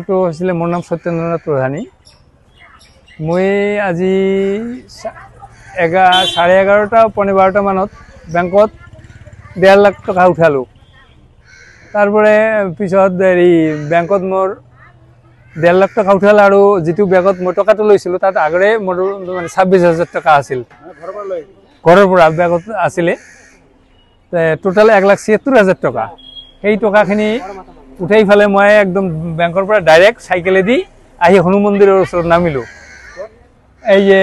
Photo হৈছিলে। মোৰ নাম সত্যেন্দ্ৰনাথ প্ৰধানী। মই আজি 11:30 পৌনে 12টা মানত বেংকত 1.5 লাখ টকা উঠালোঁ। তারপরে পিছত হেৰি বেংকত মোৰ 1.5 লাখ টকা উঠাল আৰু যিটো বেগত মই টকাটো লৈছিলোঁ তাত আগৰে মোৰ মানে 26,000 টকা আছিল। ঘৰৰ পৰা বেগত আছিলে টোটাল 1,76,000 টকা। সেই টকাখিনি উঠাই ফেলে মই একদম বেংকৰ পৰা ডাইৰেক্ট চাইকেলেদি আহি হনুমান মন্দিৰৰ ওচৰত নামিলোঁ। এই যে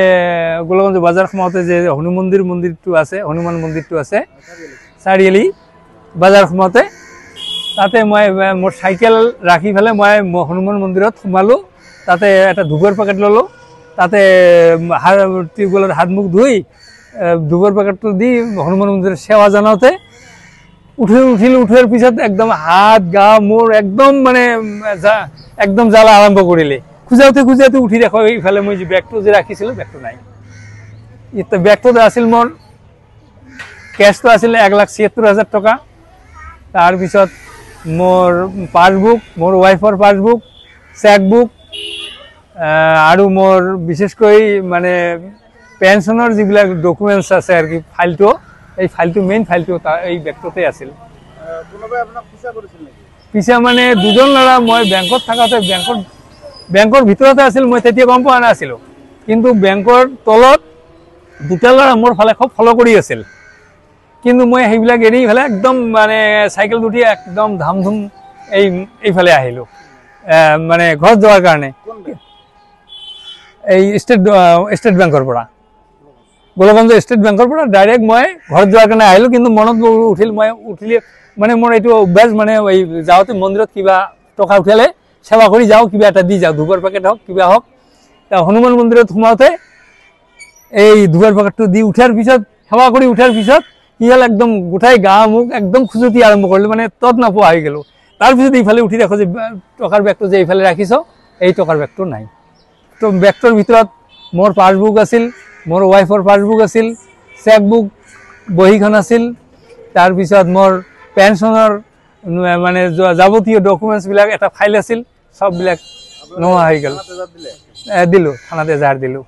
গোলগঞ্জ বাজাৰ সোমাওঁতে যে হনুমান মন্দিৰটো আছে, হনুমান মন্দিৰটো আছে চাৰিআলি বাজাৰ সোমাওঁতে, তাতে মই মোৰ চাইকেল ৰাখি ফেলে মই হনুমান মন্দিৰত সোমালোঁ। তাতে এটা ধূপৰ পেকেট ল'লোঁ। তাতে টিউবৱেলত হাত মুখ ধুই ধূপৰ পেকেটটো দি হনুমান মন্দিৰত সেৱা জনাওঁতে উঠাৰ পিছত একদম হাত গা মোৰ একদম মানে একদম জ্বালা আৰম্ভ কৰিলে। খোজাওঁতে উঠি দেখো এইফালে মই যে বেগটো যে ৰাখিছিলোঁ বেগটো নাই। বেগটোত আছিল মোৰ কেছটো আছিল 1,76,000 টকা। তাৰপিছত মোৰ পাছবুক, মোৰ ৱাইফৰ পাছবুক, চেকবুক আৰু মোৰ বিশেষকৈ মানে পেঞ্চনৰ যিবিলাক ডকুমেণ্টছ আছে আৰু কি ফাইলটো, এই ফাইলটো মেইন ফাইলটো এই বেগটোতে আছিল। পিছা মানে দুজন ল'ৰা মই বেংকত থাকোঁতে বেংকৰ ভিতৰতে আছিল। মই তেতিয়া গম পোৱা নাছিলোঁ, কিন্তু বেংকৰ তলত দুটা ল'ৰা মোৰ ফালে খুব ফ'ল' কৰি আছিল। কিন্তু মই সেইবিলাক এৰি ফেলে একদম মানে চাইকেল উঠি একদম ধামধুম এইফালে আহিলোঁ মানে ঘৰত যোৱাৰ কাৰণে। এই ষ্টেট বেংকৰ পৰা, গোলগঞ্জ ষ্টেট বেংকৰ পৰা ডাইৰেক্ট মই ঘৰত যোৱাৰ কাৰণে আহিলোঁ। কিন্তু মনত উঠিলে মানে মোৰ এইটো অভ্যাস, মানে এই যাওঁতে মন্দিৰত কিবা টকা উঠালে সেৱা কৰি যাওঁ, কিবা এটা দি যাওঁ, ধূপৰ পেকেট হওক কিবা হওক। হনুমান মন্দিৰত সোমাওঁতে এই ধূপৰ পেকেটটো দি উঠাৰ পিছত, সেৱা কৰি উঠাৰ পিছত কি হ'ল, একদম গোটাই গা মুখ একদম খুজুতি আৰম্ভ কৰিলোঁ, মানে তত নাপোৱা হৈ গ'লোঁ। তাৰপিছত এইফালে উঠি দেখোঁ যে টকাৰ বেগটো যে এইফালে ৰাখিছ, এই টকাৰ বেগটো নাই। তো বেগটোৰ ভিতৰত মোৰ পাছবুক আছিল, মোৰ ৱাইফৰ পাছবুক আছিল, চেকবুক বহীখন আছিল, তাৰপিছত মোৰ পেঞ্চনৰ মানে যাৱতীয় ডকুমেণ্টছবিলাক এটা ফাইল আছিল, চববিলাক নোহোৱা হৈ গ'ল। দিলোঁ, থানাত এজাহাৰ দিলোঁ।